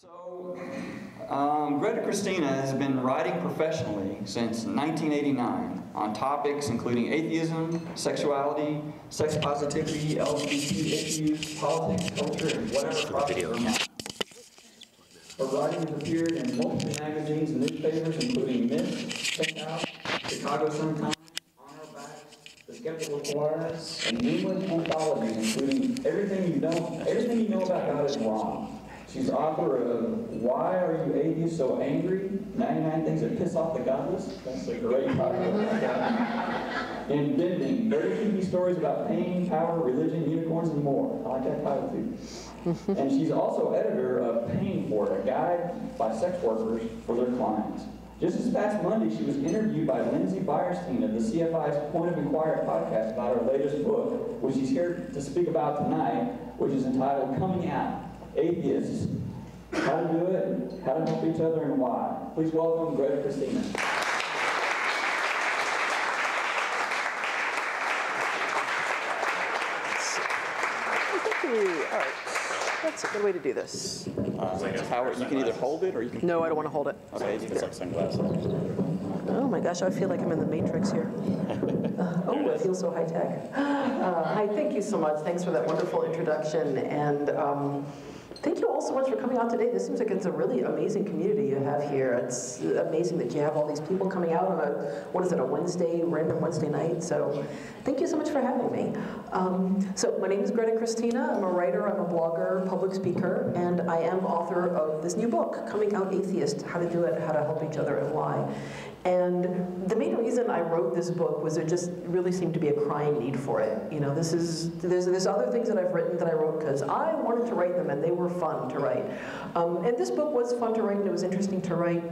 So, Greta Christina has been writing professionally since 1989 on topics including atheism, sexuality, sex positivity, LGBT issues, politics, culture, and whatever crosses her mind. Her writing has appeared in multiple magazines and newspapers, including Myth, Penthouse, Chicago Sun-Times, On Our Backs, The Skeptical Inquirer, and numerous anthologies, including Everything You Know About God Is Wrong. She's author of Why Are You Atheists So Angry? 99 Things That Piss Off the Godless. That's a great title. And Bending, very creepy stories about pain, power, religion, unicorns, and more. I like that title too. And she's also editor of Paying For It, a guide by sex workers for their clients. Just this past Monday, she was interviewed by Lindsay Beyerstein of the CFI's Point of Inquiry podcast about her latest book, which she's here to speak about tonight, which is entitled Coming Out, Atheists, How to Do It, How to Help Each Other, and Why. Please welcome Greta Christina. Thank you. All right. That's a good way to do this. You can either hold it or you can... No, I don't want to hold it. Okay, it's like sunglasses. Oh my gosh, I feel like I'm in the Matrix here. Oh, it feels so high tech. Hi, thank you so much. Thanks for that wonderful introduction. And thank you all so much for coming out today. This seems like it's a really amazing community you have here. It's amazing that you have all these people coming out on a Wednesday, random Wednesday night. So thank you so much for having me. So my name is Greta Christina. I'm a writer, I'm a blogger, public speaker, and I am author of this new book, Coming Out Atheist, How to Do It, How to Help Each Other, and Why. And the main reason I wrote this book was there just really seemed to be a crying need for it. You know, there's other things that I've written that I wrote because I wanted to write them and they were fun to write. And this book was fun to write and it was interesting to write.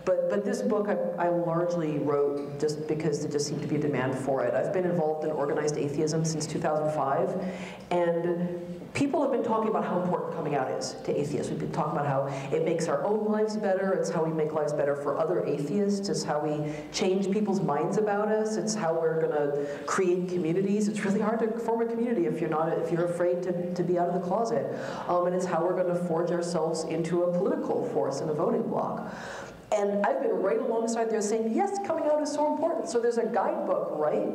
But this book I largely wrote just because there just seemed to be a demand for it. I've been involved in organized atheism since 2005, and people have been talking about how important coming out is to atheists. We've been talking about how it makes our own lives better, it's how we make lives better for other atheists, it's how we change people's minds about us, it's how we're gonna create communities. It's really hard to form a community if you're afraid to be out of the closet. And it's how we're gonna forge ourselves into a political force and a voting bloc. And I've been right alongside there saying, yes, coming out is so important. So there's a guidebook, right?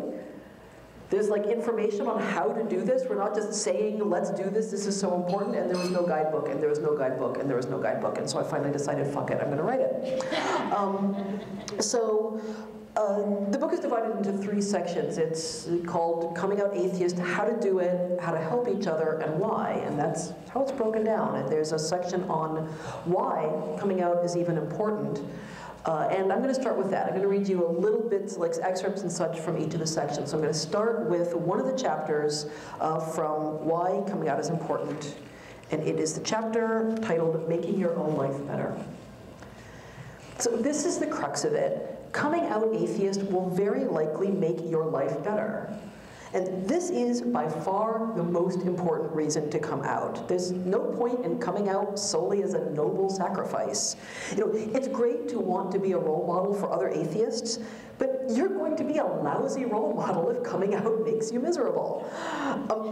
There's like information on how to do this. We're not just saying, let's do this, this is so important, and there was no guidebook, and there was no guidebook, and there was no guidebook. And so I finally decided, fuck it, I'm gonna write it. The book is divided into 3 sections. It's called Coming Out Atheist, How to Do It, How to Help Each Other, and Why. And that's how it's broken down. And there's a section on why coming out is even important. And I'm going to start with that. I'm going to read you a little bit, like excerpts and such from each of the sections. So I'm going to start with one of the chapters from Why Coming Out is Important. And it is the chapter titled Making Your Own Life Better. So this is the crux of it. Coming out atheist will very likely make your life better. And this is by far the most important reason to come out. There's no point in coming out solely as a noble sacrifice. You know, it's great to want to be a role model for other atheists, but you're going to be a lousy role model if coming out makes you miserable.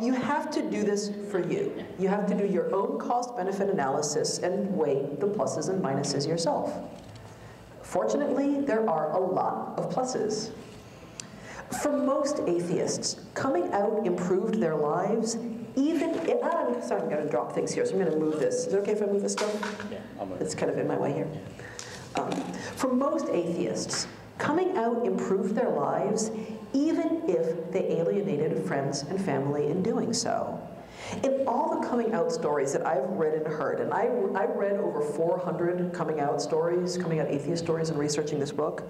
You have to do this for you. You have to do your own cost-benefit analysis and weigh the pluses and minuses yourself. Fortunately, there are a lot of pluses. For most atheists, coming out improved their lives, even if, sorry, I'm going to drop things here, so I'm going to move this. Is it okay if I move this stuff? Yeah, I'll move it. It's kind of in my way here. For most atheists, coming out improved their lives, even if they alienated friends and family in doing so. In all the coming out stories that I've read and heard, and I read over 400 coming out stories, coming out atheist stories in researching this book,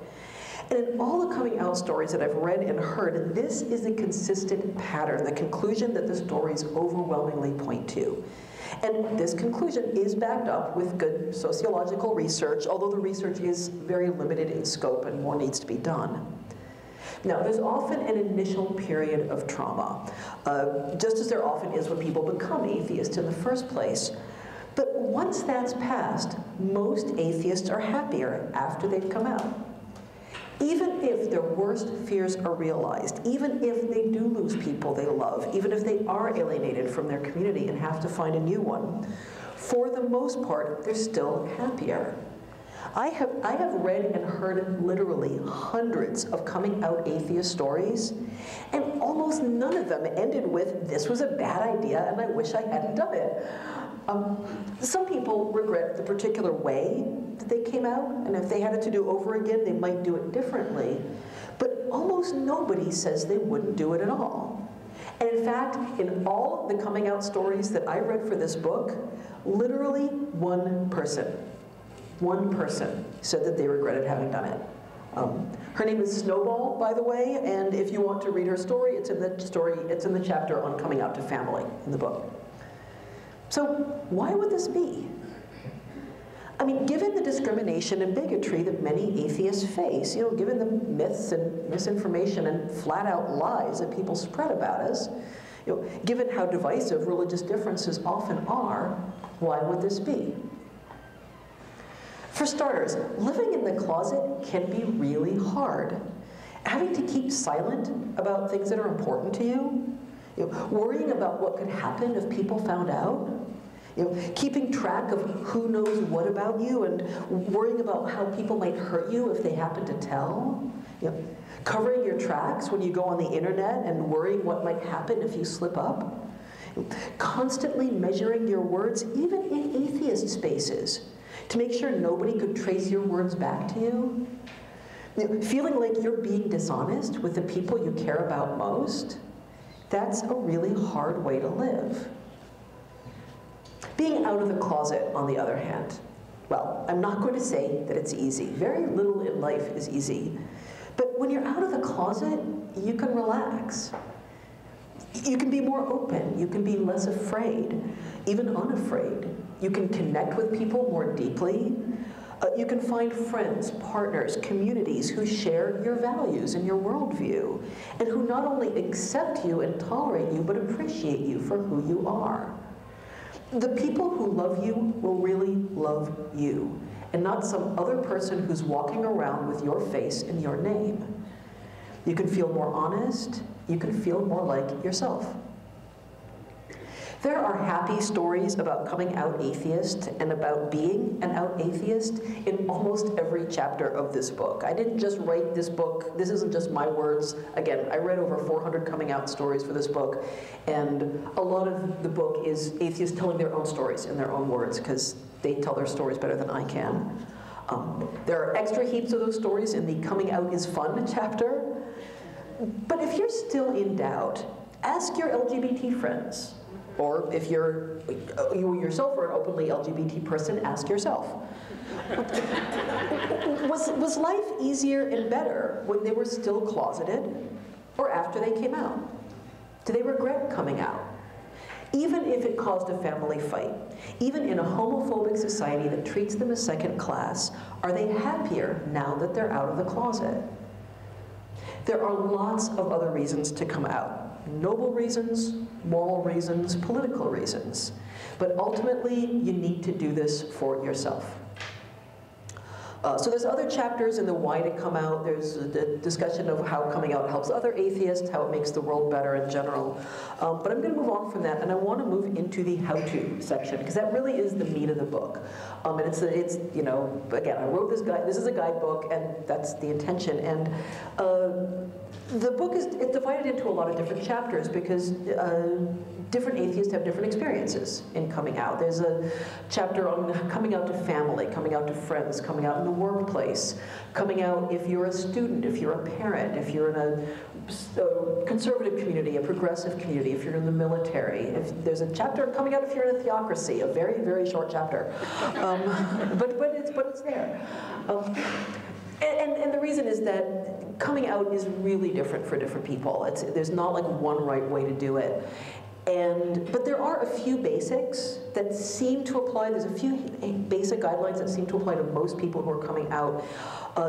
and in all the coming out stories that I've read and heard, this is a consistent pattern, the conclusion that the stories overwhelmingly point to. And this conclusion is backed up with good sociological research, although the research is very limited in scope and more needs to be done. Now, there's often an initial period of trauma, just as there often is when people become atheists in the first place. But once that's passed, most atheists are happier after they've come out. Even if their worst fears are realized, even if they do lose people they love, even if they are alienated from their community and have to find a new one, For the most part, they're still happier. I have read and heard literally hundreds of coming out atheist stories, and almost none of them ended with, "This was a bad idea and I wish I hadn't done it." Some people regret the particular way that they came out, and if they had it to do over again, they might do it differently. But almost nobody says they wouldn't do it at all. And in fact, in all of the coming out stories that I read for this book, literally one person said that they regretted having done it. Her name is Snowball, by the way, and if you want to read her story, it's in the chapter on coming out to family in the book. So why would this be? I mean, given the discrimination and bigotry that many atheists face, given the myths and misinformation and flat-out lies that people spread about us, given how divisive religious differences often are, why would this be? For starters, living in the closet can be really hard. Having to keep silent about things that are important to you, worrying about what could happen if people found out, keeping track of who knows what about you and worrying about how people might hurt you if they happen to tell, covering your tracks when you go on the internet and worrying what might happen if you slip up, constantly measuring your words even in atheist spaces to make sure nobody could trace your words back to you, feeling like you're being dishonest with the people you care about most. That's a really hard way to live. Being out of the closet, on the other hand, well, I'm not going to say that it's easy. Very little in life is easy. But when you're out of the closet, you can relax. You can be more open. You can be less afraid, even unafraid. You can connect with people more deeply. You can find friends, partners, communities who share your values and your worldview, and who not only accept you and tolerate you, but appreciate you for who you are. The people who love you will really love you, and not some other person who's walking around with your face and your name. You can feel more honest. You can feel more like yourself. There are happy stories about coming out atheist and about being an out atheist in almost every chapter of this book. I didn't just write this book. This isn't just my words. Again, I read over 400 coming out stories for this book, and a lot of the book is atheists telling their own stories in their own words, because they tell their stories better than I can. There are extra heaps of those stories in the Coming Out is Fun chapter. But if you're still in doubt, ask your LGBT friends. Or if you yourself are an openly LGBT person, ask yourself. Was life easier and better when they were still closeted or after they came out? Do they regret coming out? Even if it caused a family fight, even in a homophobic society that treats them as second class, are they happier now that they're out of the closet? There are lots of other reasons to come out. Noble reasons, moral reasons, political reasons. But ultimately, you need to do this for yourself. So there's other chapters in the why to come out. There's a discussion of how coming out helps other atheists, how it makes the world better in general. But I'm going to move on from that, and I want to move into the how-to section, because that really is the meat of the book. And it's again, I wrote this guide. This is a guidebook, and that's the intention. And the book is divided into a lot of different chapters because different atheists have different experiences in coming out. There's a chapter on coming out to family, coming out to friends, coming out in the workplace, coming out if you're a student, if you're a parent, if you're in a conservative community, a progressive community, if you're in the military. There's a chapter on coming out if you're in a theocracy, a very, very short chapter. But it's there. And the reason is that coming out is really different for different people. There's not like one right way to do it. But there are a few basics that seem to apply. There's a few basic guidelines that seem to apply to most people who are coming out.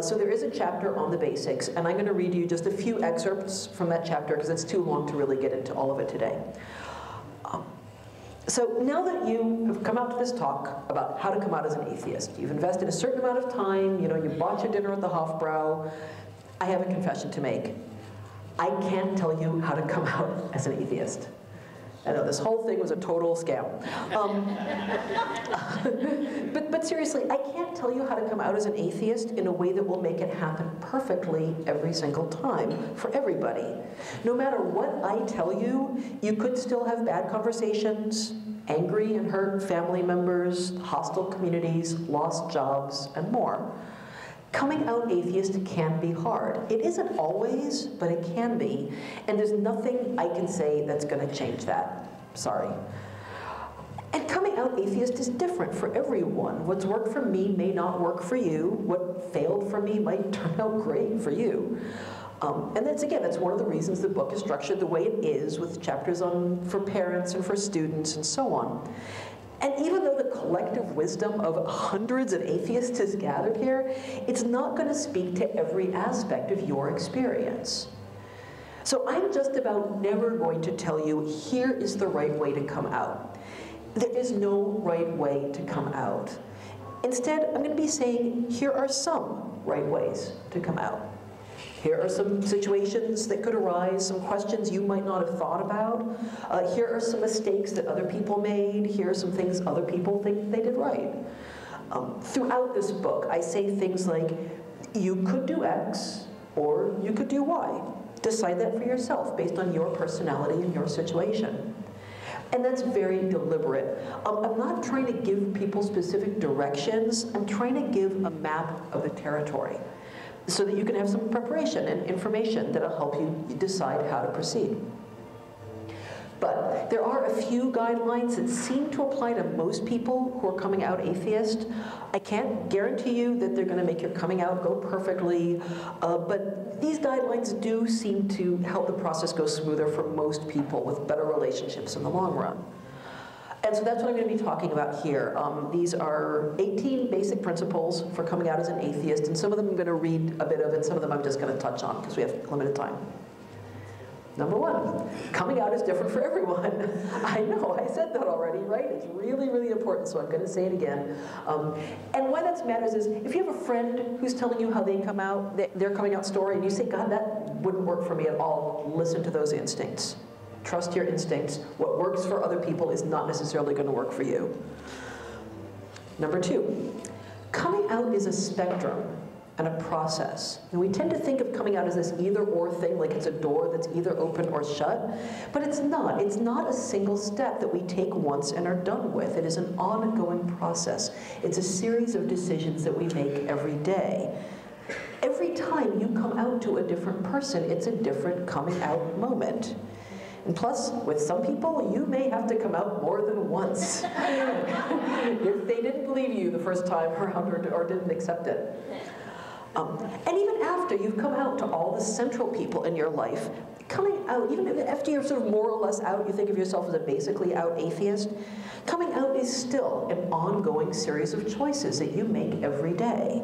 So there is a chapter on the basics, and I'm going to read you just a few excerpts from that chapter because it's too long to really get into all of it today. So now that you have come out to this talk about how to come out as an atheist, you've invested a certain amount of time, you bought your dinner at the Hofbrau, I have a confession to make. I can't tell you how to come out as an atheist. I know, this whole thing was a total scam. But seriously, I can't tell you how to come out as an atheist in a way that will make it happen perfectly every single time for everybody. No matter what I tell you, you could still have bad conversations, angry and hurt family members, hostile communities, lost jobs, and more. Coming out atheist can be hard. It isn't always, but it can be. And there's nothing I can say that's going to change that. Sorry. And coming out atheist is different for everyone. What's worked for me may not work for you. What failed for me might turn out great for you. And that's one of the reasons the book is structured the way it is, with chapters for parents and for students and so on. And even though the collective wisdom of hundreds of atheists is gathered here, it's not going to speak to every aspect of your experience. So I'm just about never going to tell you, here is the right way to come out. There is no right way to come out. Instead, I'm going to be saying, here are some right ways to come out. Here are some situations that could arise, some questions you might not have thought about. Here are some mistakes that other people made. Here are some things other people think they did right. Throughout this book, I say things like, you could do X, or you could do Y. Decide that for yourself, based on your personality and your situation. And that's very deliberate. I'm not trying to give people specific directions. I'm trying to give a map of the territory, so that you can have some preparation and information that'll help you decide how to proceed. But there are a few guidelines that seem to apply to most people who are coming out atheist. I can't guarantee you that they're going to make your coming out go perfectly, but these guidelines do seem to help the process go smoother for most people with better relationships in the long run. And so that's what I'm going to be talking about here. These are 18 basic principles for coming out as an atheist, and some of them I'm going to read a bit of, and some of them I'm just going to touch on because we have limited time. Number one, coming out is different for everyone. I know, I said that already, right? It's really, really important, so I'm going to say it again. And why that matters is, if you have a friend who's telling you how they come out, their coming out story, and you say, God, that wouldn't work for me at all, listen to those instincts. Trust your instincts. What works for other people is not necessarily going to work for you. Number two, coming out is a spectrum and a process. And we tend to think of coming out as this either-or thing, like it's a door that's either open or shut, but it's not. It's not a single step that we take once and are done with. It is an ongoing process. It's a series of decisions that we make every day. Every time you come out to a different person, it's a different coming out moment. And plus, with some people, you may have to come out more than once if they didn't believe you the first time around or didn't accept it. And even after you've come out to all the central people in your life, coming out, even after you're sort of more or less out, you think of yourself as a basically out atheist, coming out is still an ongoing series of choices that you make every day.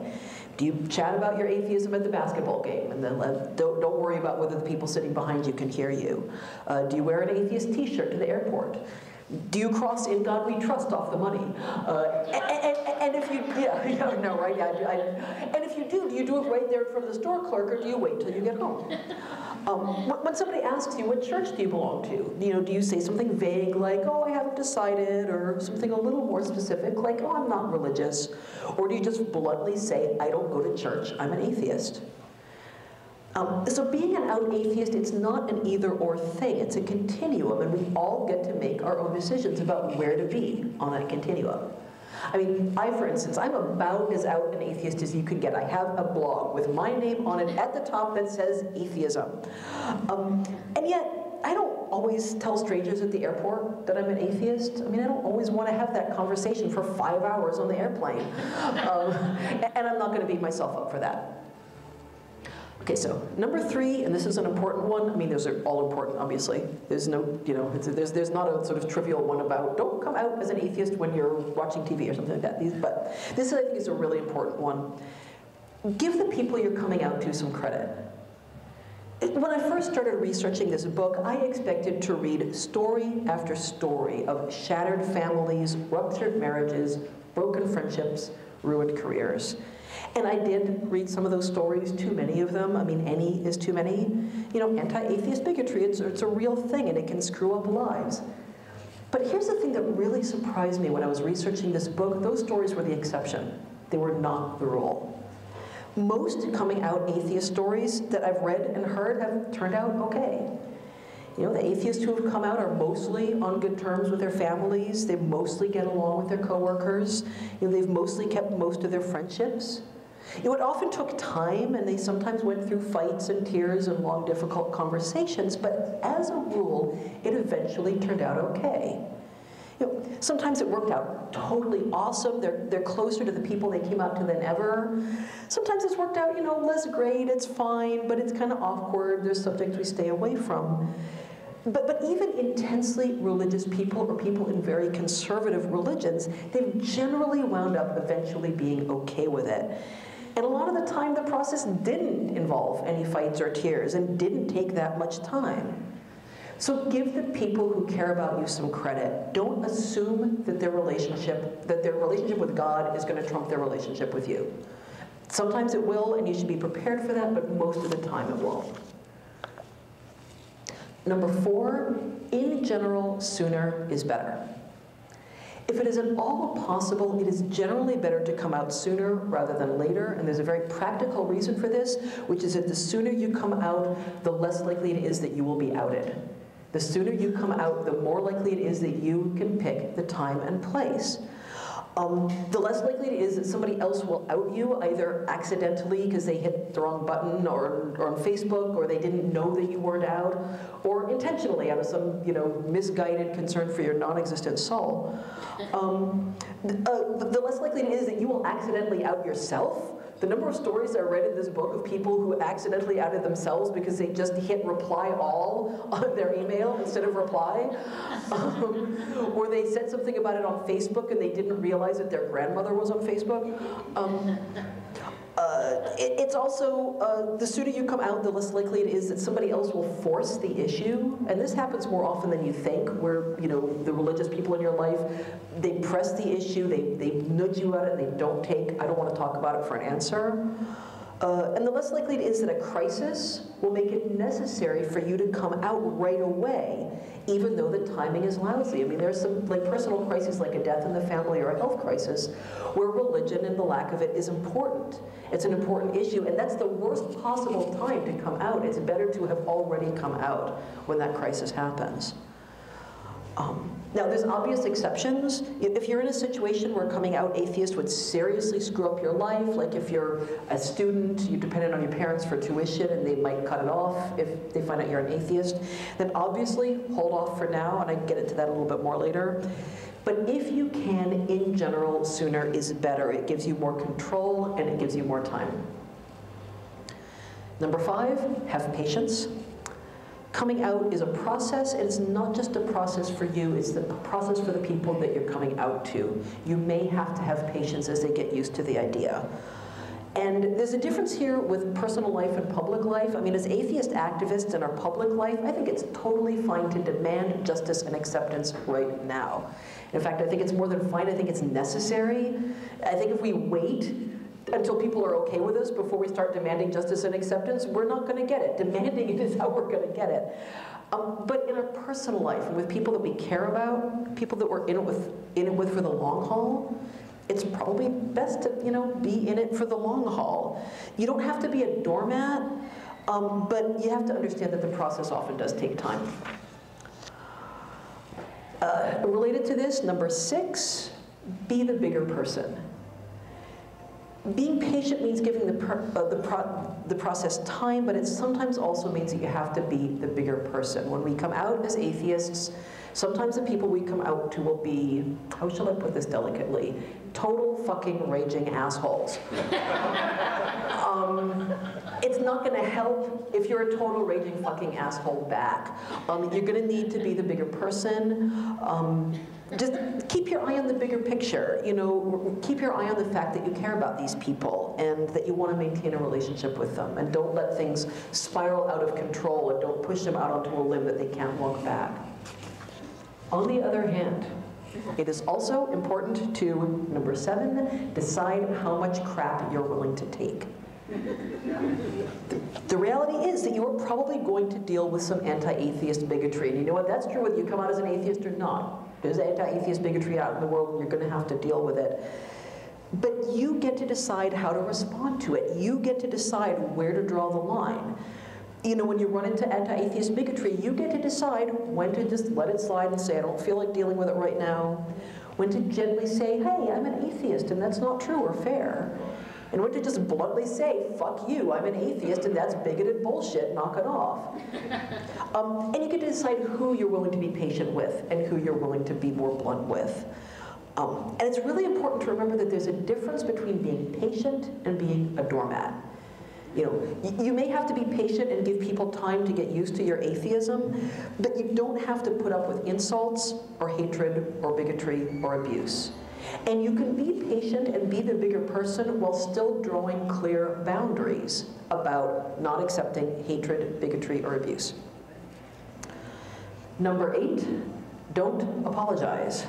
Do you chat about your atheism at the basketball game and then don't worry about whether the people sitting behind you can hear you? Do you wear an atheist t-shirt to the airport? Do you cross "In God We Trust" off the money? And if you, no, right? Yeah, and if you do you do it right there in front of the store clerk, or do you wait till you get home? When somebody asks you, what church do you belong to? Do you say something vague like, oh, I haven't decided, or something a little more specific like, oh, I'm not religious? Or do you just bluntly say, I don't go to church, I'm an atheist? So being an out atheist, it's not an either-or thing, it's a continuum, and we all get to make our own decisions about where to be on that continuum. I mean, for instance, I'm about as out an atheist as you can get. I have a blog with my name on it at the top that says Atheism. And yet, I don't always tell strangers at the airport that I'm an atheist. I mean, I don't always want to have that conversation for 5 hours on the airplane. And I'm not going to beat myself up for that. Okay, so number 3, and this is an important one. I mean, those are all important, obviously. There's no, there's not a sort of trivial one about don't come out as an atheist when you're watching TV or something like that. But this, I think, is a really important one. Give the people you're coming out to some credit. When I first started researching this book, I expected to read story after story of shattered families, ruptured marriages, broken friendships, ruined careers. And I did read some of those stories, too many of them. I mean, any is too many. Anti-atheist bigotry, it's a real thing, and it can screw up lives. But here's the thing that really surprised me when I was researching this book. Those stories were the exception. They were not the rule. Most coming out atheist stories that I've read and heard have turned out okay. You know, the atheists who have come out are mostly on good terms with their families. They mostly get along with their coworkers. You know, they've mostly kept most of their friendships. You know, it often took time, and they sometimes went through fights and tears and long, difficult conversations, but as a rule, it eventually turned out okay. You know, sometimes it worked out totally awesome. They're closer to the people they came out to than ever. Sometimes it's worked out, you know, less great, it's fine, but it's kind of awkward. There's subjects we stay away from. But even intensely religious people or people in very conservative religions, they've generally wound up eventually being okay with it. And a lot of the time, the process didn't involve any fights or tears and didn't take that much time. So give the people who care about you some credit. Don't assume that their relationship with God is going to trump their relationship with you. Sometimes it will, and you should be prepared for that, but most of the time it won't. Number 4, in general, sooner is better. If it is at all possible, it is generally better to come out sooner rather than later, and there's a very practical reason for this, which is that the sooner you come out, the less likely it is that you will be outed. The sooner you come out, the more likely it is that you can pick the time and place. The less likely it is that somebody else will out you, either accidentally because they hit the wrong button, or on Facebook, or they didn't know that you weren't out, or intentionally out of some, you know, misguided concern for your non-existent soul. The less likely it is that you will accidentally out yourself. The number of stories I read in this book of people who accidentally outed themselves because they just hit reply all on their email instead of reply. Or they said something about it on Facebook and they didn't realize that their grandmother was on Facebook. It's also, the sooner you come out, the less likely it is that somebody else will force the issue. And this happens more often than you think, where, you know, the religious people in your life, they press the issue, they nudge you at it, and they don't take, I don't want to talk about it, for an answer. And the less likely it is that a crisis will make it necessary for you to come out right away, even though the timing is lousy. I mean, there's some like personal crises like a death in the family or a health crisis where religion and the lack of it is important. It's an important issue, and that's the worst possible time to come out. It's better to have already come out when that crisis happens. Now, there's obvious exceptions. If you're in a situation where coming out atheist would seriously screw up your life, like if you're a student, you're dependent on your parents for tuition and they might cut it off if they find out you're an atheist, then obviously hold off for now, and I can get into that a little bit more later. But if you can, in general, sooner is better. It gives you more control and it gives you more time. Number 5, have patience. Coming out is a process, and it's not just a process for you, it's the process for the people that you're coming out to. You may have to have patience as they get used to the idea. And there's a difference here with personal life and public life. I mean, as atheist activists in our public life, I think it's totally fine to demand justice and acceptance right now. In fact, I think it's more than fine, I think it's necessary. I think if we wait until people are okay with us before we start demanding justice and acceptance, we're not going to get it. Demanding it is how we're going to get it. But in our personal life, and with people that we care about, people that we're in it with for the long haul, it's probably best to, you know, be in it for the long haul. You don't have to be a doormat, but you have to understand that the process often does take time. Related to this, number 6, be the bigger person. Being patient means giving the process time, but it sometimes also means that you have to be the bigger person. When we come out as atheists, sometimes the people we come out to will be, how shall I put this delicately, total fucking raging assholes. It's not going to help if you're a total raging fucking asshole back. You're going to need to be the bigger person. Just keep your eye on the bigger picture. You know, keep your eye on the fact that you care about these people and that you want to maintain a relationship with them, and don't let things spiral out of control, and don't push them out onto a limb that they can't walk back. On the other hand, it is also important to, number 7, decide how much crap you're willing to take. The reality is that you are probably going to deal with some anti-atheist bigotry. And you know what? That's true whether you come out as an atheist or not. There's anti-atheist bigotry out in the world, and you're going to have to deal with it. But you get to decide how to respond to it. You get to decide where to draw the line. You know, when you run into anti-atheist bigotry, you get to decide when to just let it slide and say, I don't feel like dealing with it right now. When to gently say, hey, I'm an atheist, and that's not true or fair. And when to just bluntly say, fuck you, I'm an atheist, and that's bigoted bullshit, knock it off. And you get to decide who you're willing to be patient with and who you're willing to be more blunt with. And it's really important to remember that there's a difference between being patient and being a doormat. You know, you may have to be patient and give people time to get used to your atheism, but you don't have to put up with insults or hatred or bigotry or abuse. And you can be patient and be the bigger person while still drawing clear boundaries about not accepting hatred, bigotry, or abuse. Number 8, don't apologize.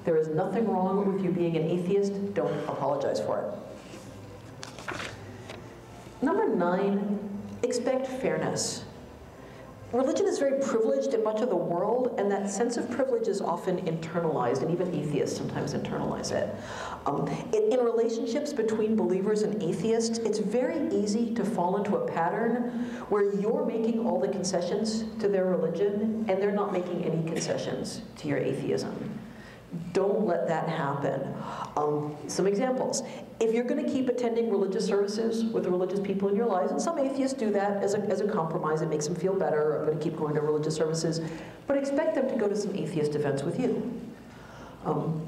There is nothing wrong with you being an atheist. Don't apologize for it. Number 9, expect fairness. Religion is very privileged in much of the world, and that sense of privilege is often internalized, and even atheists sometimes internalize it. In relationships between believers and atheists, it's very easy to fall into a pattern where you're making all the concessions to their religion, and they're not making any concessions to your atheism. Don't let that happen. Some examples. If you're going to keep attending religious services with the religious people in your lives, and some atheists do that as a compromise, it makes them feel better, I'm going to keep going to religious services, but expect them to go to some atheist events with you.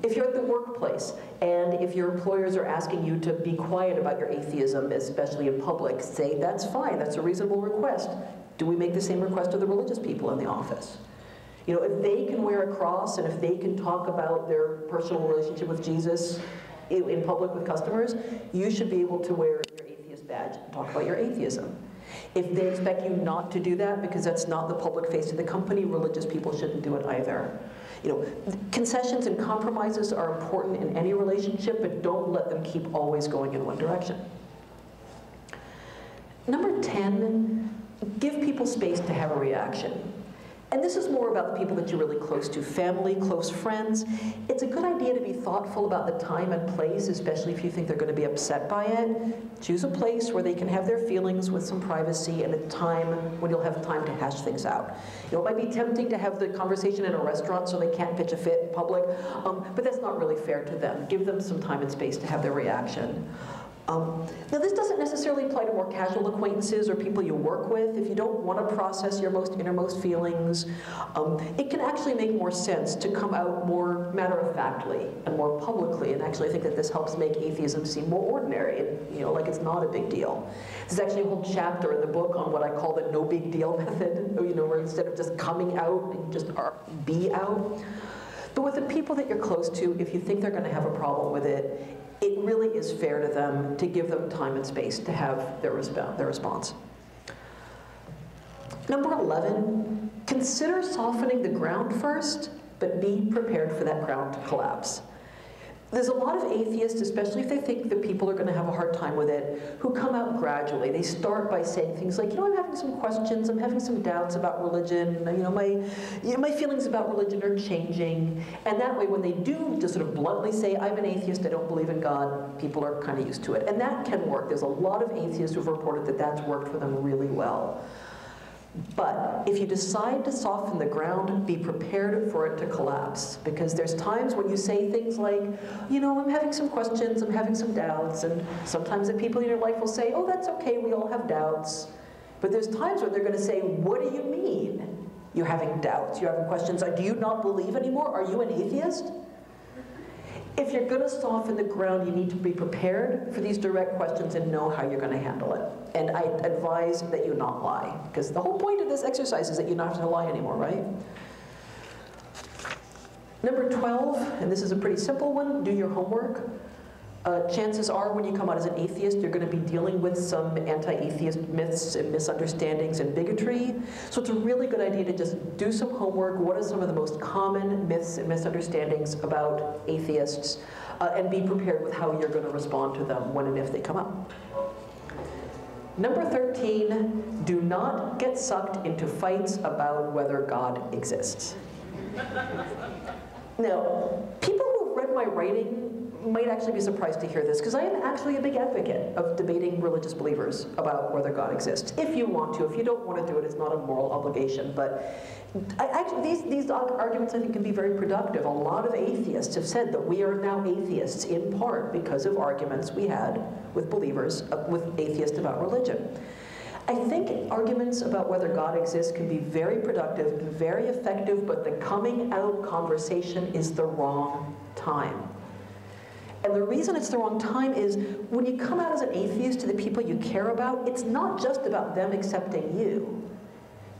If you're at the workplace, and if your employers are asking you to be quiet about your atheism, especially in public, say, that's fine, that's a reasonable request. Do we make the same request of the religious people in the office? You know, if they can wear a cross and if they can talk about their personal relationship with Jesus in public with customers, you should be able to wear your atheist badge and talk about your atheism. If they expect you not to do that because that's not the public face of the company, religious people shouldn't do it either. You know, concessions and compromises are important in any relationship, but don't let them keep always going in one direction. Number 10, give people space to have a reaction. And this is more about the people that you're really close to, family, close friends. It's a good idea to be thoughtful about the time and place, especially if you think they're going to be upset by it. Choose a place where they can have their feelings with some privacy and a time when you'll have time to hash things out. You know, it might be tempting to have the conversation in a restaurant so they can't pitch a fit in public, but that's not really fair to them. Give them some time and space to have their reaction. Now, this doesn't necessarily apply to more casual acquaintances or people you work with. If you don't want to process your most innermost feelings, it can actually make more sense to come out more matter-of-factly and more publicly. And actually, I think that this helps make atheism seem more ordinary, and, you know, like it's not a big deal. There's actually a whole chapter in the book on what I call the no big deal method, you know, where instead of just coming out, you just be out. But with the people that you're close to, if you think they're going to have a problem with it, it really is fair to them to give them time and space to have their response. Number 11, consider softening the ground first, but be prepared for that ground to collapse. There's a lot of atheists, especially if they think that people are going to have a hard time with it, who come out gradually. They start by saying things like, you know, I'm having some questions, I'm having some doubts about religion, you know, my feelings about religion are changing. And that way, when they do just sort of bluntly say, I'm an atheist, I don't believe in God, people are kind of used to it. And that can work. There's a lot of atheists who've reported that that's worked for them really well. But if you decide to soften the ground, be prepared for it to collapse. Because there's times when you say things like, you know, I'm having some questions, I'm having some doubts, and sometimes the people in your life will say, oh, that's okay, we all have doubts. But there's times when they're going to say, what do you mean you're having doubts, you're having questions? Do you not believe anymore? Are you an atheist? If you're going to soften the ground, you need to be prepared for these direct questions and know how you're going to handle it. And I advise that you not lie, because the whole point of this exercise is that you don't have to lie anymore, right? Number 12, and this is a pretty simple one, do your homework. Chances are when you come out as an atheist, you're going to be dealing with some anti-atheist myths and misunderstandings and bigotry. So it's a really good idea to just do some homework. What are some of the most common myths and misunderstandings about atheists? And be prepared with how you're going to respond to them when and if they come up. Number 13, do not get sucked into fights about whether God exists. Now, people who have read my writing might actually be surprised to hear this, because I am actually a big advocate of debating religious believers about whether God exists. If you want to. If you don't want to do it, it's not a moral obligation. But these arguments, I think, can be very productive. A lot of atheists have said that we are now atheists in part because of arguments we had with believers, with atheists about religion. I think arguments about whether God exists can be very productive and very effective, but the coming out conversation is the wrong time. And the reason it's the wrong time is when you come out as an atheist to the people you care about, it's not just about them accepting you.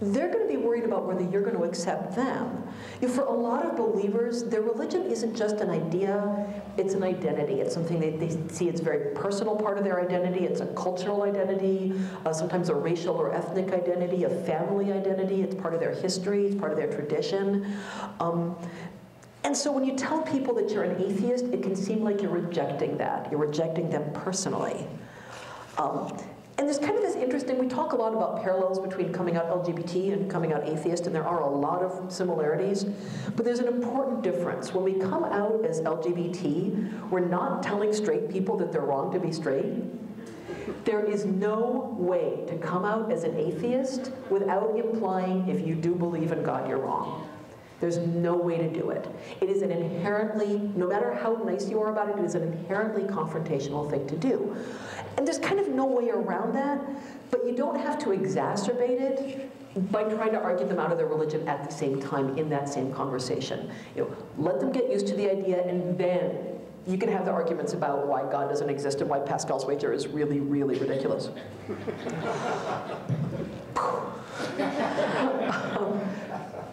They're going to be worried about whether you're going to accept them. For a lot of believers, their religion isn't just an idea, it's an identity. It's something they see it's a very personal part of their identity. It's a cultural identity, sometimes a racial or ethnic identity, a family identity. It's part of their history, it's part of their tradition. And so when you tell people that you're an atheist, it can seem like you're rejecting that. You're rejecting them personally. And there's kind of this interesting, we talk a lot about parallels between coming out LGBT and coming out atheist, and there are a lot of similarities, but there's an important difference. When we come out as LGBT, we're not telling straight people that they're wrong to be straight. There is no way to come out as an atheist without implying if you do believe in God, you're wrong. There's no way to do it. It is an inherently, no matter how nice you are about it, it is an inherently confrontational thing to do. And there's kind of no way around that, but you don't have to exacerbate it by trying to argue them out of their religion at the same time in that same conversation. Let them get used to the idea, and then you can have the arguments about why God doesn't exist and why Pascal's wager is really, really ridiculous.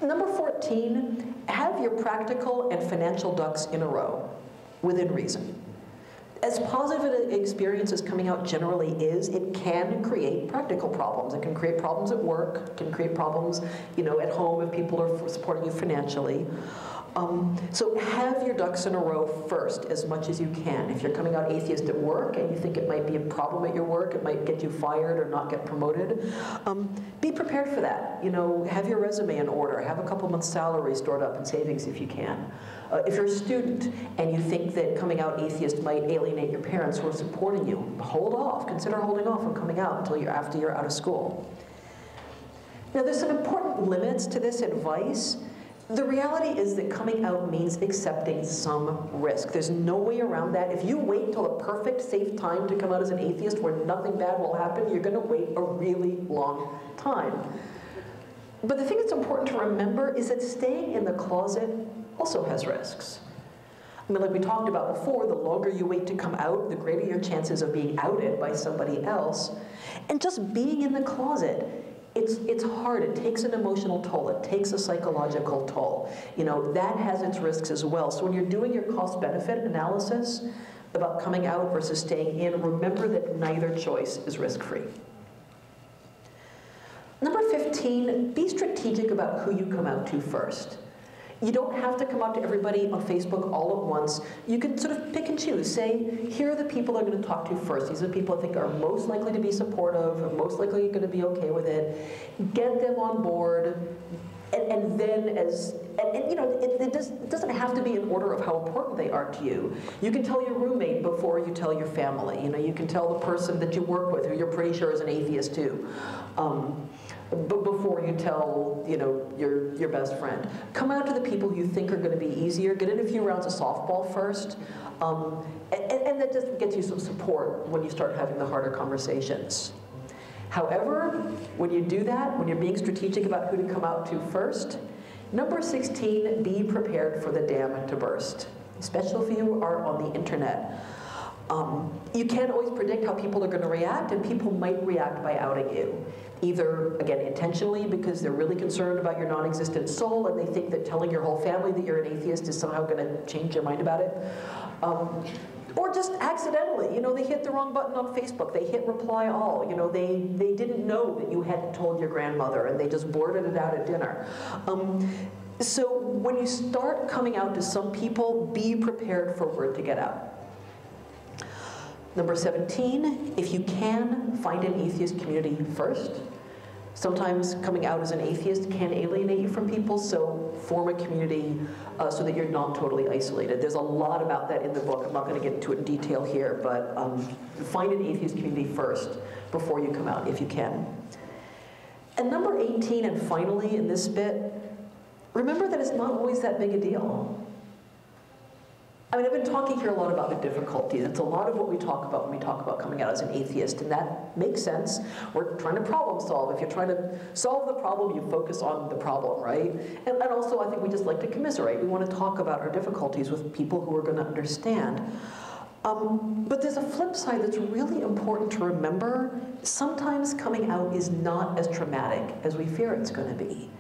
Number 14, have your practical and financial ducks in a row, within reason. As positive an experience as coming out generally is, it can create practical problems. It can create problems at work, it can create problems, at home if people are supporting you financially. So have your ducks in a row first as much as you can. If you're coming out atheist at work and you think it might be a problem at your work, it might get you fired or not get promoted, be prepared for that. Have your resume in order. Have a couple months' salary stored up in savings if you can. If you're a student and you think that coming out atheist might alienate your parents who are supporting you, hold off. Consider holding off on coming out until after you're out of school. Now, there's some important limits to this advice. The reality is that coming out means accepting some risk. There's no way around that. If you wait till the perfect, safe time to come out as an atheist where nothing bad will happen, you're going to wait a really long time. But the thing that's important to remember is that staying in the closet also has risks. Like we talked about before, the longer you wait to come out, the greater your chances of being outed by somebody else. And just being in the closet, it's hard. It takes an emotional toll. It takes a psychological toll. That has its risks as well. So when you're doing your cost-benefit analysis about coming out versus staying in, remember that neither choice is risk-free. Number 15, be strategic about who you come out to first. You don't have to come out to everybody on Facebook all at once. You can sort of pick and choose. Say, here are the people I'm going to talk to first. These are the people I think are most likely to be supportive, or most likely going to be okay with it. Get them on board, and then it doesn't have to be in order of how important they are to you. You can tell your roommate before you tell your family. You can tell the person that you work with, who you're pretty sure is an atheist too. But before you tell, your best friend. Come out to the people you think are going to be easier. Get in a few rounds of softball first. And that just gets you some support when you start having the harder conversations. However, when you do that, when you're being strategic about who to come out to first, number 16, be prepared for the dam to burst, especially if you are on the internet. You can't always predict how people are going to react, and people might react by outing you. Either, again, intentionally because they're really concerned about your non-existent soul and they think that telling your whole family that you're an atheist is somehow going to change your mind about it. Or just accidentally, they hit the wrong button on Facebook. They hit reply all. They didn't know that you hadn't told your grandmother and they just blurted it out at dinner. So when you start coming out to some people, be prepared for word to get out. Number 17, if you can, find an atheist community first. Sometimes coming out as an atheist can alienate you from people, so form a community so that you're not totally isolated. There's a lot about that in the book. I'm not going to get into it in detail here, but find an atheist community first before you come out, if you can. And number 18, and finally in this bit, remember that it's not always that big a deal. I mean, I've been talking here a lot about the difficulties. It's a lot of what we talk about when we talk about coming out as an atheist, and that makes sense. We're trying to problem solve. If you're trying to solve the problem, you focus on the problem, right? And also, I think we just like to commiserate. We want to talk about our difficulties with people who are going to understand. But there's a flip side that's really important to remember. Sometimes coming out is not as traumatic as we fear it's going to be.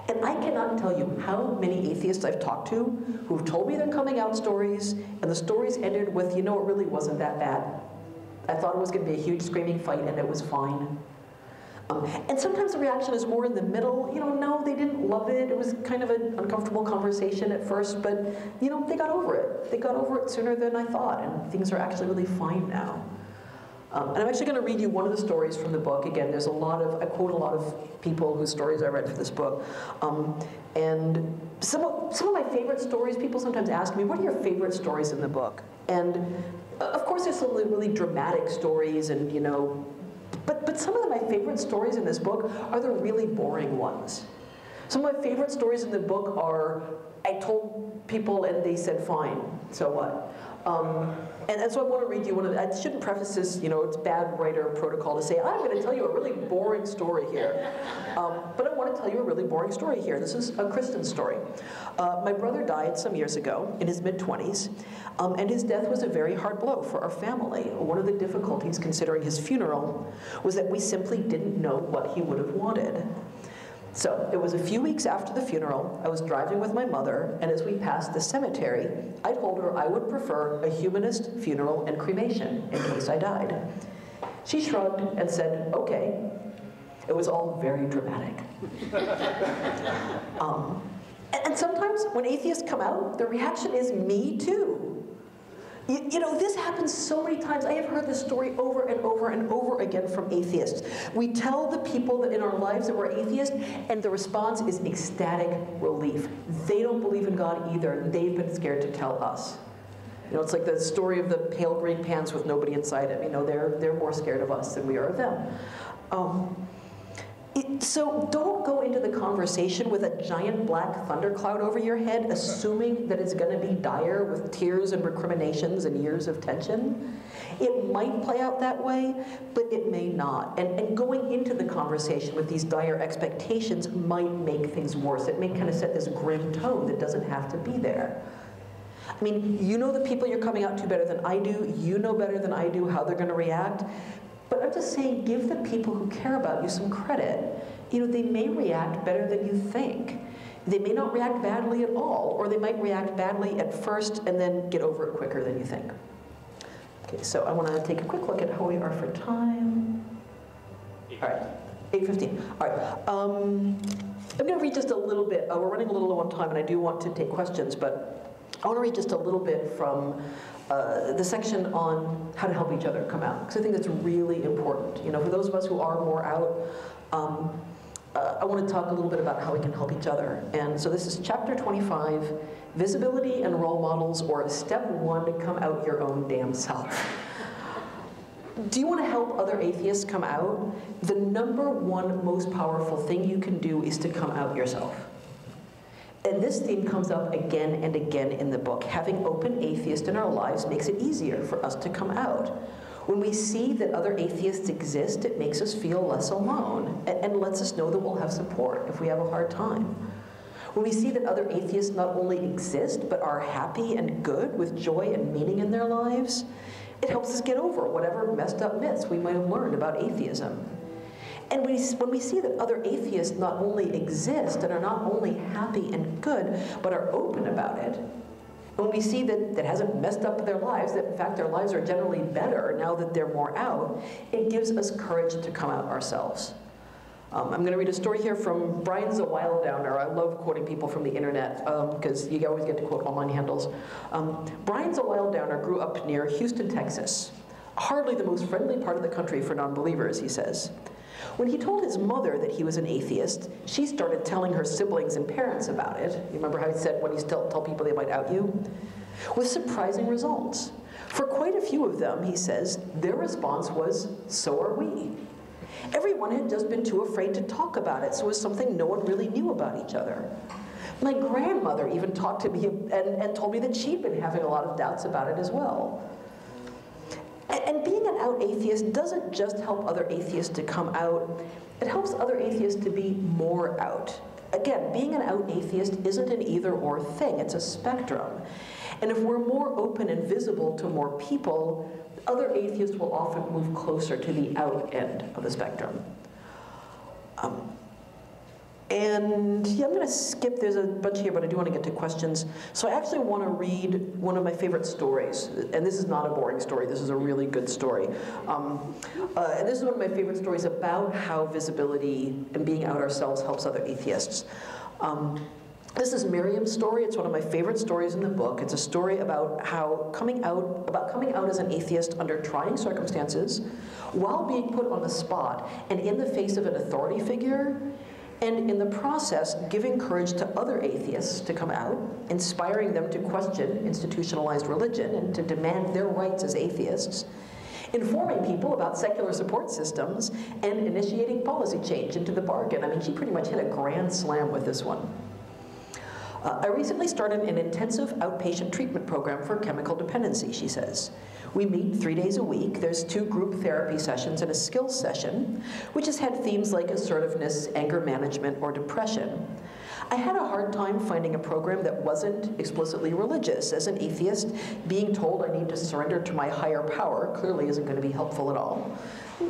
And I cannot tell you how many atheists I've talked to who've told me their coming out stories, and the stories ended with, you know, it really wasn't that bad. I thought it was going to be a huge screaming fight, and it was fine. And sometimes the reaction is more in the middle. You know, no, they didn't love it. It was kind of an uncomfortable conversation at first, but, you know, they got over it. They got over it sooner than I thought, and things are actually really fine now. And I'm actually going to read you one of the stories from the book. Again, there's a lot of, I quote a lot of people whose stories I read for this book. And some of my favorite stories, people sometimes ask me, what are your favorite stories in the book? And of course there's some really dramatic stories and, you know, but some of my favorite stories in this book are the really boring ones. Some of my favorite stories in the book are, I told people and they said fine, so what? And so I want to read you one of the, I shouldn't preface this, you know, it's bad writer protocol to say, I'm going to tell you a really boring story here. But I want to tell you a really boring story here. This is a Christian story. My brother died some years ago in his mid-20s, and his death was a very hard blow for our family. One of the difficulties considering his funeral was that we simply didn't know what he would have wanted. So it was a few weeks after the funeral. I was driving with my mother, and as we passed the cemetery, I told her I would prefer a humanist funeral and cremation in case I died. She shrugged and said, okay. It was all very dramatic. And sometimes when atheists come out, the reaction is me too. You know, this happens so many times. I have heard this story over and over and over again from atheists. We tell the people that in our lives that we're atheists, and the response is ecstatic relief. They don't believe in God either. They've been scared to tell us. You know, it's like the story of the pale green pants with nobody inside them. You know, they're more scared of us than we are of them. So don't go into the conversation with a giant black thundercloud over your head, assuming that it's going to be dire with tears and recriminations and years of tension. It might play out that way, but it may not. And going into the conversation with these dire expectations might make things worse. It may kind of set this grim tone that doesn't have to be there. I mean, you know the people you're coming out to better than I do. You know better than I do how they're going to react. But I'm just saying, give the people who care about you some credit. You know, they may react better than you think. They may not react badly at all, or they might react badly at first and then get over it quicker than you think. Okay, so I want to take a quick look at how we are for time. All right, 8:15. All right, I'm going to read just a little bit. We're running a little low on time, and I do want to take questions, but I want to read just a little bit from the section on how to help each other come out, because I think that's really important. You know, for those of us who are more out, I want to talk a little bit about how we can help each other. And so this is chapter 25, Visibility and Role Models, or step 1, to come out your own damn self. Do you want to help other atheists come out? The #1 most powerful thing you can do is to come out yourself. And this theme comes up again and again in the book. Having open atheists in our lives makes it easier for us to come out. When we see that other atheists exist, it makes us feel less alone and lets us know that we'll have support if we have a hard time. When we see that other atheists not only exist, but are happy and good with joy and meaning in their lives, it helps us get over whatever messed up myths we might have learned about atheism. And when we see that other atheists not only exist and are not only happy and good, but are open about it, when we see that that hasn't messed up their lives, that in fact their lives are generally better now that they're more out, it gives us courage to come out ourselves. I'm going to read a story here from Brian's a Wild Downer. I love quoting people from the internet because you always get to quote online handles. Brian's a Wild Downer grew up near Houston, Texas. Hardly the most friendly part of the country for non-believers, he says. When he told his mother that he was an atheist, she started telling her siblings and parents about it. You remember how he said when he tell people they might out you? With surprising results. For quite a few of them, he says, their response was, "So are we." Everyone had just been too afraid to talk about it, so it was something no one really knew about each other. My grandmother even talked to me and told me that she'd been having a lot of doubts about it as well. And being an out atheist doesn't just help other atheists to come out, it helps other atheists to be more out. Again, being an out atheist isn't an either-or thing, it's a spectrum. And if we're more open and visible to more people, other atheists will often move closer to the out end of the spectrum. And yeah, I'm going to skip, there's a bunch here, but I do want to get to questions. So I actually want to read one of my favorite stories. And this is not a boring story, this is a really good story. And this is one of my favorite stories about how visibility and being out ourselves helps other atheists. This is Miriam's story. It's one of my favorite stories in the book. It's a story about how coming out as an atheist under trying circumstances, while being put on the spot and in the face of an authority figure, and in the process, giving courage to other atheists to come out, inspiring them to question institutionalized religion and to demand their rights as atheists, informing people about secular support systems, and initiating policy change into the bargain. I mean, she pretty much hit a grand slam with this one. I recently started an intensive outpatient treatment program for chemical dependency, she says. We meet 3 days a week. There's 2 group therapy sessions and a skills session, which has had themes like assertiveness, anger management, or depression. I had a hard time finding a program that wasn't explicitly religious. As an atheist, being told I need to surrender to my higher power clearly isn't going to be helpful at all.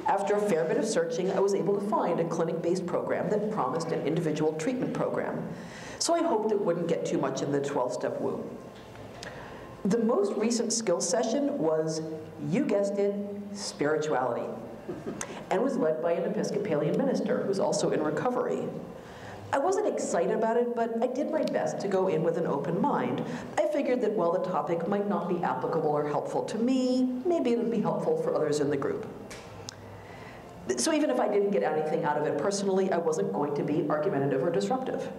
After a fair bit of searching, I was able to find a clinic-based program that promised an individual treatment program. So I hoped it wouldn't get too much in the 12-step woo. The most recent skills session was, you guessed it, spirituality, and was led by an Episcopalian minister who's also in recovery. I wasn't excited about it, but I did my best to go in with an open mind. I figured that while the topic might not be applicable or helpful to me, maybe it would be helpful for others in the group. So even if I didn't get anything out of it personally, I wasn't going to be argumentative or disruptive.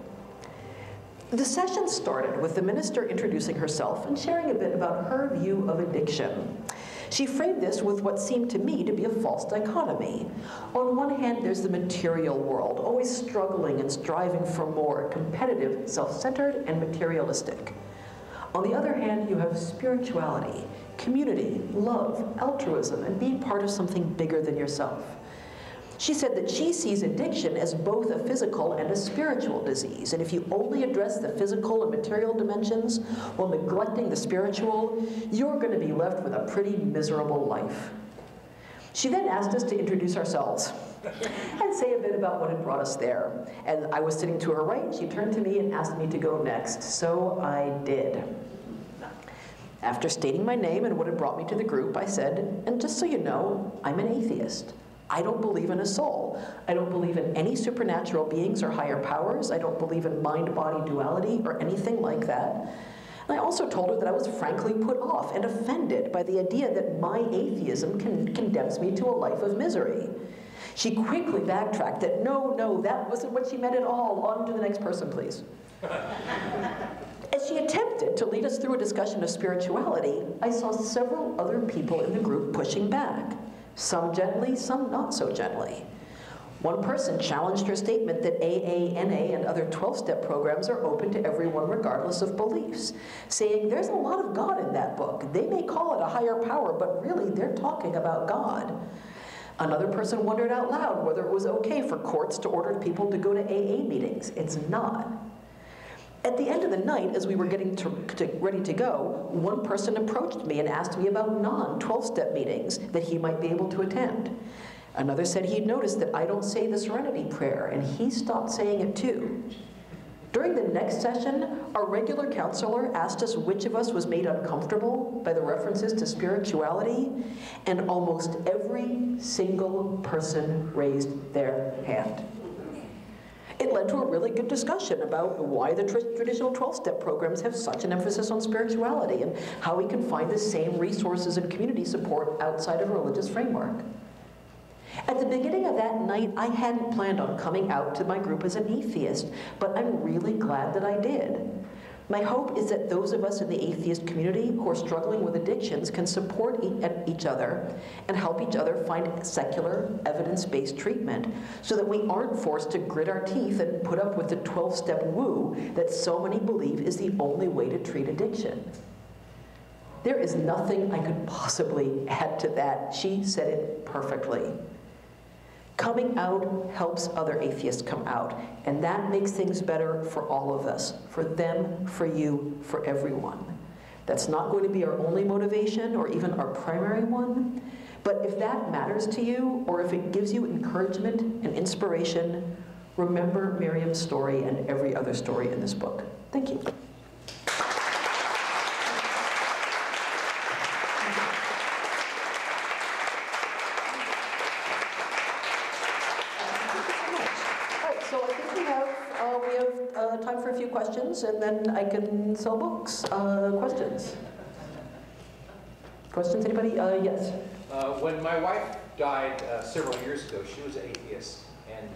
The session started with the minister introducing herself and sharing a bit about her view of addiction. She framed this with what seemed to me to be a false dichotomy. On one hand, there's the material world, always struggling and striving for more, competitive, self-centered, and materialistic. On the other hand, you have spirituality, community, love, altruism, and being part of something bigger than yourself. She said that she sees addiction as both a physical and a spiritual disease, and if you only address the physical and material dimensions while neglecting the spiritual, you're going to be left with a pretty miserable life. She then asked us to introduce ourselves and say a bit about what had brought us there. And I was sitting to her right, she turned to me and asked me to go next, so I did. After stating my name and what had brought me to the group, I said, and just so you know, I'm an atheist. I don't believe in a soul. I don't believe in any supernatural beings or higher powers. I don't believe in mind-body duality or anything like that. And I also told her that I was frankly put off and offended by the idea that my atheism condemns me to a life of misery. She quickly backtracked that, no, that wasn't what she meant at all. On to the next person, please. As she attempted to lead us through a discussion of spirituality, I saw several other people in the group pushing back. Some gently, some not so gently. One person challenged her statement that AA, NA, and other 12-step programs are open to everyone regardless of beliefs, saying there's a lot of God in that book. They may call it a higher power, but really they're talking about God. Another person wondered out loud whether it was okay for courts to order people to go to AA meetings. It's not. At the end of the night, as we were getting ready to go, one person approached me and asked me about non-12-step meetings that he might be able to attend. Another said he'd noticed that I don't say the Serenity Prayer, and he stopped saying it too. During the next session, our regular counselor asked us which of us was made uncomfortable by the references to spirituality, and almost every single person raised their hand. It led to a really good discussion about why the traditional 12-step programs have such an emphasis on spirituality and how we can find the same resources and community support outside of a religious framework. At the beginning of that night, I hadn't planned on coming out to my group as an atheist, but I'm really glad that I did. My hope is that those of us in the atheist community who are struggling with addictions can support each other and help each other find secular, evidence-based treatment so that we aren't forced to grit our teeth and put up with the 12-step woo that so many believe is the only way to treat addiction. There is nothing I could possibly add to that. She said it perfectly. Coming out helps other atheists come out, and that makes things better for all of us, for them, for you, for everyone. That's not going to be our only motivation or even our primary one, but if that matters to you, or if it gives you encouragement and inspiration, remember Miriam's story and every other story in this book. Thank you. Time for a few questions, and then I can sell books. Questions? Questions, anybody? Yes. When my wife died several years ago, she was an atheist and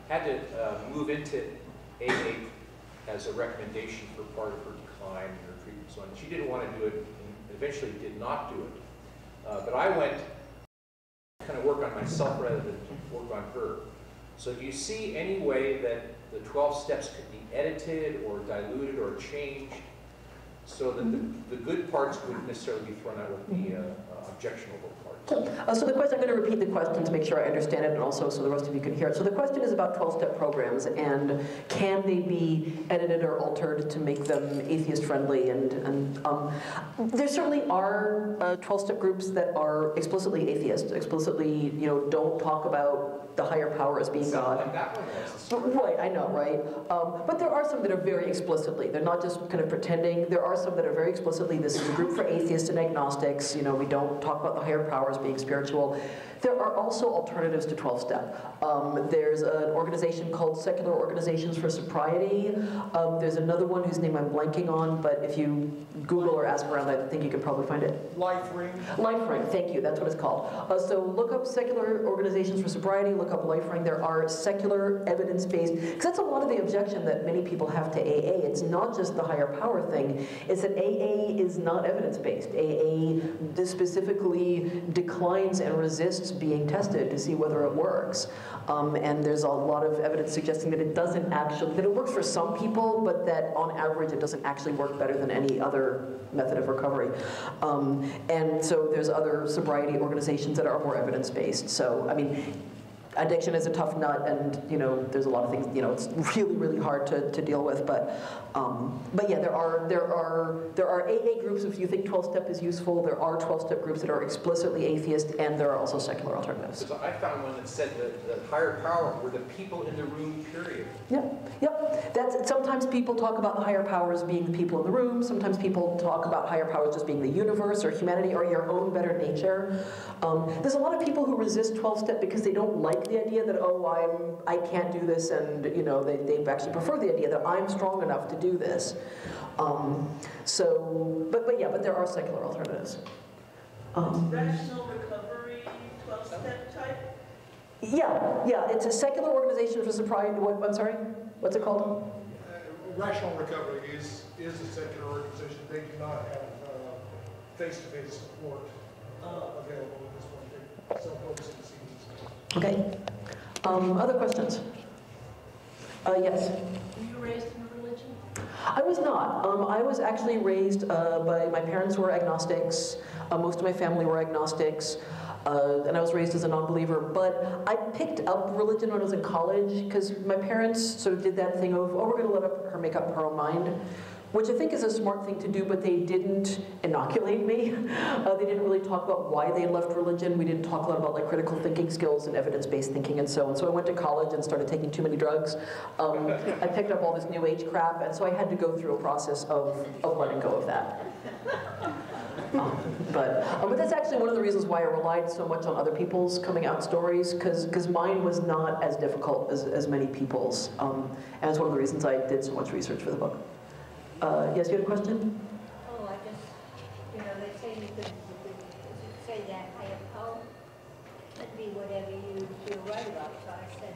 had to move into AA as a recommendation for part of her decline and her treatment and so on. She didn't want to do it and eventually did not do it. But I went to kind of work on myself rather than work on her. So do you see any way that the 12 steps could be edited or diluted or changed so that the good parts wouldn't necessarily be thrown out with the objectionable parts? So the question, I'm going to repeat the question to make sure I understand it and also so the rest of you can hear it. So the question is about 12-step programs and can they be edited or altered to make them atheist-friendly? And there certainly are 12-step groups that are explicitly atheist, explicitly, don't talk about the higher power as being God. Like that one was. Right, I know, right? But there are some that are very explicitly. They're not just kind of pretending. There are some that are very explicitly, this is a group for atheists and agnostics. We don't talk about the higher powers being spiritual. There are also alternatives to 12-step. There's an organization called Secular Organizations for Sobriety. There's another one whose name I'm blanking on, but if you Google or ask around, I think you can probably find it. LifeRing. LifeRing, thank you, that's what it's called. So look up Secular Organizations for Sobriety, look up LifeRing. There are secular, evidence-based, because that's a lot of the objection that many people have to AA. It's not just the higher power thing, it's that AA is not evidence-based. AA specifically declines and resists being tested to see whether it works. And there's a lot of evidence suggesting that it doesn't actually, that it works for some people, but that on average it doesn't actually work better than any other method of recovery. And so there's other sobriety organizations that are more evidence-based. So, I mean, addiction is a tough nut, and there's a lot of things. It's really, really hard to deal with. But yeah, there are AA groups. If you think 12-step is useful, there are 12-step groups that are explicitly atheist, and there are also secular alternatives. So I found one that said that the higher power were the people in the room. Period. Yep. That's sometimes people talk about the higher powers being the people in the room. Sometimes people talk about higher powers just being the universe or humanity or your own better nature. There's a lot of people who resist 12-step because they don't like the idea that, I can't do this, and they actually prefer the idea that I'm strong enough to do this. But there are secular alternatives. Rational recovery, 12-step type? Yeah, it's a secular organization for sobriety. I'm sorry, what's it called? Rational Recovery is a secular organization. They do not have face-to-face support available in this one. They self-focus in CDs. Okay. Other questions? Yes. Were you raised in a religion? I was not. I was actually raised by my parents were agnostics. Most of my family were agnostics. And I was raised as a non-believer, but I picked up religion when I was in college because my parents sort of did that thing of, we're going to let her make up her own mind, which I think is a smart thing to do, but they didn't inoculate me. They didn't really talk about why they left religion. We didn't talk a lot about like critical thinking skills and evidence-based thinking and so on. So I went to college and started taking too many drugs. I picked up all this New Age crap, and so I had to go through a process of letting go of that. But that's actually one of the reasons why I relied so much on other people's coming out stories, because mine was not as difficult as many people's. And it's one of the reasons I did so much research for the book. Yes, you had a question? Oh, I just, they say you could say that higher power. could be whatever you feel right about. So I said,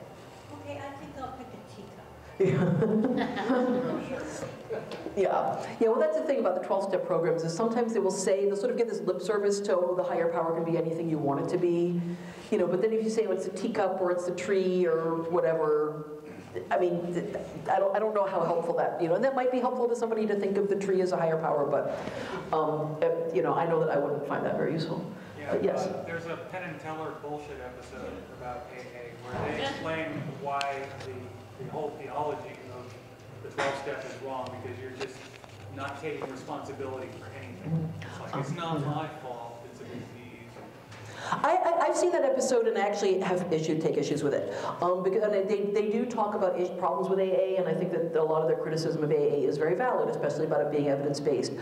okay, I think I'll pick a teacup. Yeah. Yeah, well, that's the thing about the 12-step programs is sometimes they will say, they'll sort of give this lip service to, oh, the higher power can be anything you want it to be. You know, but then if you say, oh, it's a teacup or it's a tree or whatever, I mean, I don't know how helpful that, you know, and that might be helpful to somebody to think of the tree as a higher power, but, you know, I know that I wouldn't find that very useful. Yeah, but yes. There's a Penn and Teller bullshit episode about AA where they explain why the whole theology of the 12-step is wrong because you're just not taking responsibility for anything. It's like, it's not my fault, it's a disease. I've seen that episode and I actually have take issues with it. Because they do talk about problems with AA, and I think that a lot of their criticism of AA is very valid, especially about it being evidence-based.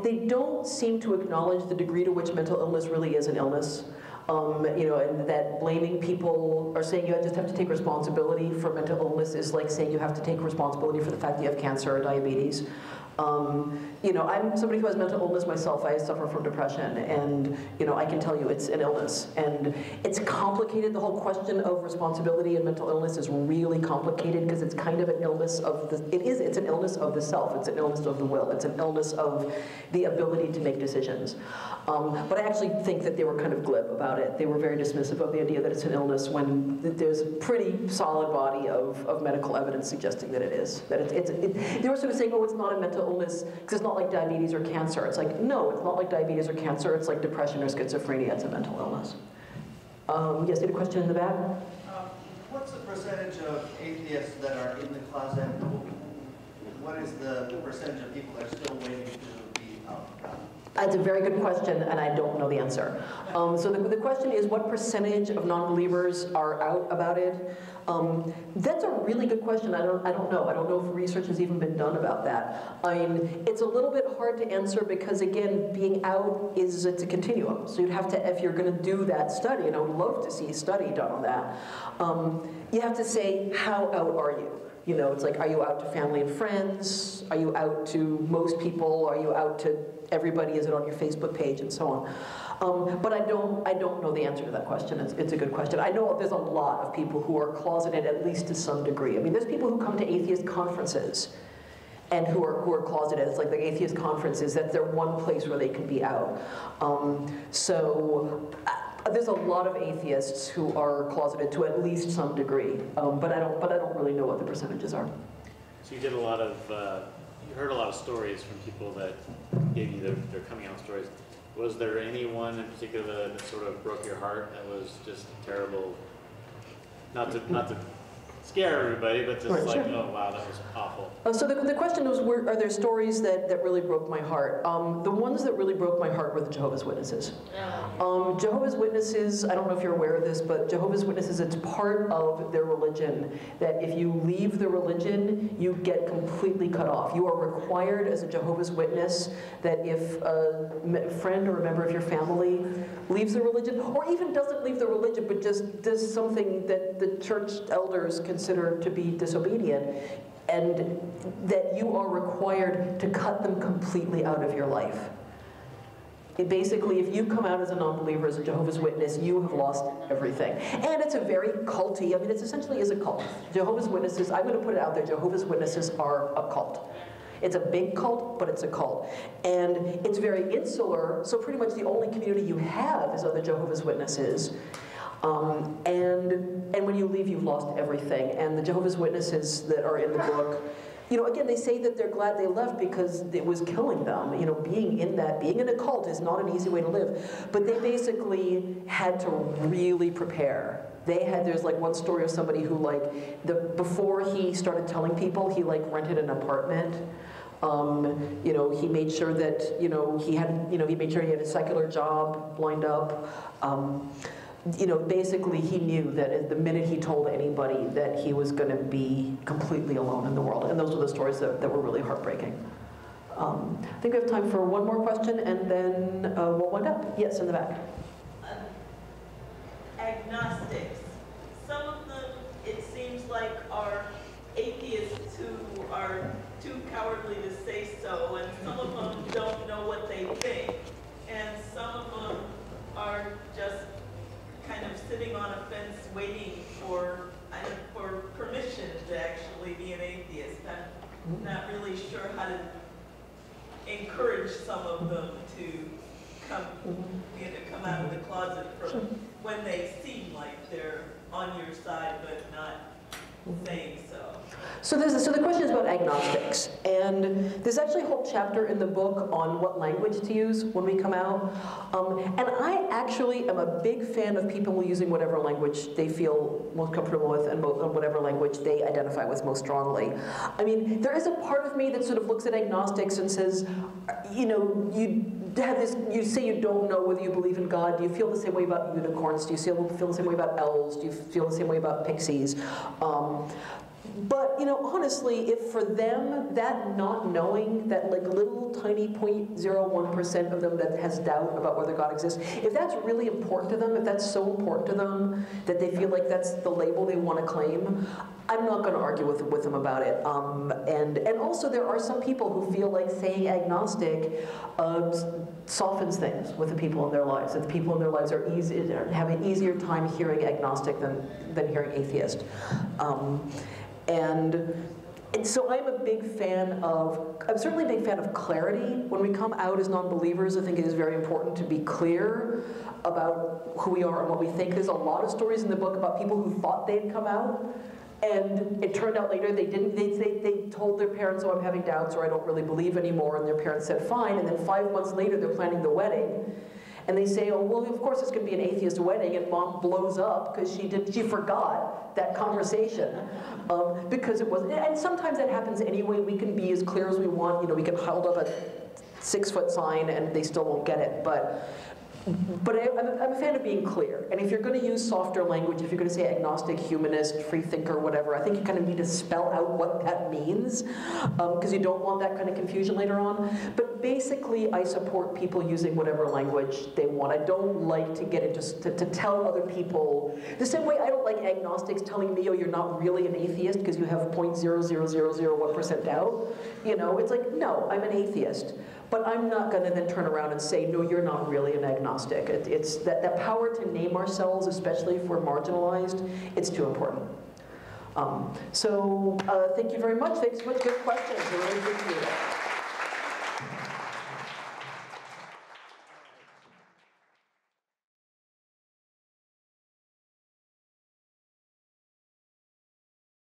They don't seem to acknowledge the degree to which mental illness really is an illness. You know, and that blaming people or saying you just have to take responsibility for mental illness is like saying you have to take responsibility for the fact that you have cancer or diabetes. You know, I'm somebody who has mental illness myself. I suffer from depression, and you know, I can tell you it's an illness, and it's complicated. The whole question of responsibility and mental illness is really complicated because it's kind of an illness of the. It's an illness of the self. It's an illness of the will. It's an illness of the ability to make decisions. But I actually think that they were kind of glib about it. They were very dismissive of the idea that it's an illness when there's a pretty solid body of medical evidence suggesting that it is. That they were sort of saying, oh, it's not a mental illness because it's not like diabetes or cancer. It's like, no, it's not like diabetes or cancer. It's like depression or schizophrenia. It's a mental illness. Yes, you had a question in the back? What's the percentage of atheists that are in the closet? What is the percentage of people that are still waiting to be out? That's a very good question, and I don't know the answer. So the question is, what percentage of non-believers are out about it? That's a really good question. I don't know. I don't know if research has even been done about that. I mean, it's a little bit hard to answer because, again, being out it's a continuum. So you'd have to, if you're going to do that study, and I would love to see a study done on that, you have to say, how out are you? You know, it's like, are you out to family and friends? Are you out to most people? Are you out to everybody? Is it on your Facebook page and so on? But I don't know the answer to that question. It's a good question. I know there's a lot of people who are closeted at least to some degree. I mean, there's people who come to atheist conferences and who are closeted. It's like the atheist conferences, that's their one place where they can be out. There's a lot of atheists who are closeted to at least some degree, but I don't really know what the percentages are. So you did a lot of, you heard a lot of stories from people that gave you their coming out stories. Was there anyone in particular that sort of broke your heart that was just terrible? Not to scare everybody, but just right, like, sure. oh wow, that was awful. So the question was, are there stories that really broke my heart? The ones that really broke my heart were the Jehovah's Witnesses. Jehovah's Witnesses, I don't know if you're aware of this, but Jehovah's Witnesses, it's part of their religion that if you leave the religion, you get completely cut off. You are required as a Jehovah's Witness that if a friend or a member of your family leaves the religion, or even doesn't leave the religion, but just does something that the church elders consider to be disobedient, and that you are required to cut them completely out of your life. Basically, if you come out as a non-believer, as a Jehovah's Witness, you have lost everything. And it's a very culty, I mean, it essentially is a cult. Jehovah's Witnesses, I'm going to put it out there, Jehovah's Witnesses are a cult. It's a big cult, but it's a cult. And it's very insular, so pretty much the only community you have is other Jehovah's Witnesses. And when you leave, you've lost everything. And the Jehovah's Witnesses that are in the book, you know, again, they say that they're glad they left because it was killing them. You know, being in a cult is not an easy way to live. But they basically had to really prepare. There's like one story of somebody who before he started telling people, he rented an apartment. You know, he made sure that, he made sure he had a secular job lined up. You know, basically he knew that the minute he told anybody that he was going to be completely alone in the world. And those were the stories that were really heartbreaking. I think we have time for one more question, and then we'll wind up. Yes, in the back. Agnostics. Some of them, it seems like, are atheists who are too cowardly to say so, and some of them don't know what they think, and some of them are just kind of encourage some of them to come, come out of the closet from when they seem like they're on your side but not saying so. So the question is about agnostics, and there's actually a whole chapter in the book on what language to use when we come out. And I actually am a big fan of people using whatever language they feel most comfortable with and whatever language they identify with most strongly. I mean, there is a part of me that sort of looks at agnostics and says, you know, you say you don't know whether you believe in God. Do you feel the same way about unicorns? Do you feel the same way about elves? Do you feel the same way about pixies? But, you know, honestly, if for them, that not knowing, that like little tiny 0.01% of them that has doubt about whether God exists, if that's really important to them, if that's so important to them that they feel like that's the label they want to claim, I'm not going to argue with them about it. And also there are some people who feel like saying agnostic softens things with the people in their lives, that the people in their lives are have an easier time hearing agnostic than hearing atheist. And so I'm certainly a big fan of clarity. When we come out as non-believers, I think it is very important to be clear about who we are and what we think. There's a lot of stories in the book about people who thought they had come out, and it turned out later they didn't. They told their parents, oh, I'm having doubts, or I don't really believe anymore, and their parents said, fine, and then 5 months later they're planning the wedding. And they say, oh, well, of course it's going to be an atheist wedding, and mom blows up because she forgot that conversation because it wasn't. And sometimes that happens anyway. We can be as clear as we want. You know, we can hold up a 6-foot sign and they still won't get it. But I'm a fan of being clear. And if you're going to use softer language, if you're going to say agnostic, humanist, free thinker, whatever, I think you kind of need to spell out what that means, because you don't want that kind of confusion later on. But basically, I support people using whatever language they want. I don't like to get into to tell other people, the same way I don't like agnostics telling me, oh, you're not really an atheist because you have 0.00001% doubt. You know, it's like, no, I'm an atheist. But I'm not going to then turn around and say, no, you're not really an agnostic. It's that power to name ourselves, especially if we're marginalized, it's too important. So thank you very much. Thanks so much. Good questions. I really appreciate it.